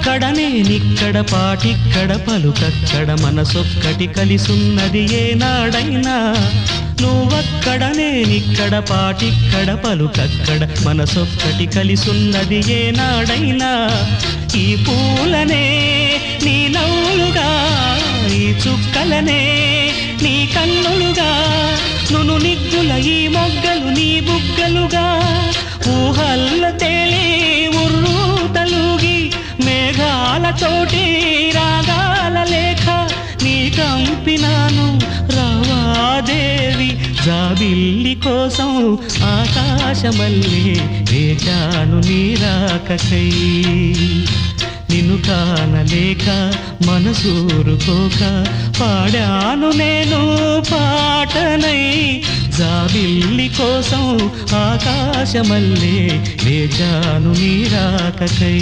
నువ్వక్కడ నేనిక్కడ పాటిక్కడ పలుకక్కడ మనసొక్కటి కలిసున్నది ఏనాడైనా నువ్వక్కడ నేనిక్కడ పాటిక్కడ పలుకక్కడ మనసొక్కటి కలిసున్నది ఏనాడైనా ఈ పూలనే నీ నవ్వులుగా ఈ చుక్కలనే నీ కన్నులుగా నును నిగ్గుల ఈ మొగ్గలు నీ బుగ్గలుగా ఊహల్ల తేలి ఉర్రు తలుగి మేఘాలతోటి రాగాల లేఖ నీ కంపినాను రావాదేవి జాబిల్లి కోసం ఆకాశమల్లే వేచాను నీ రాకకై నిన్ను కానలేక మనసూరుకోక పాడాను నేను పాటనై జాబిల్లి కోసం ఆకాశమల్లే వేచాను నీ రాకకై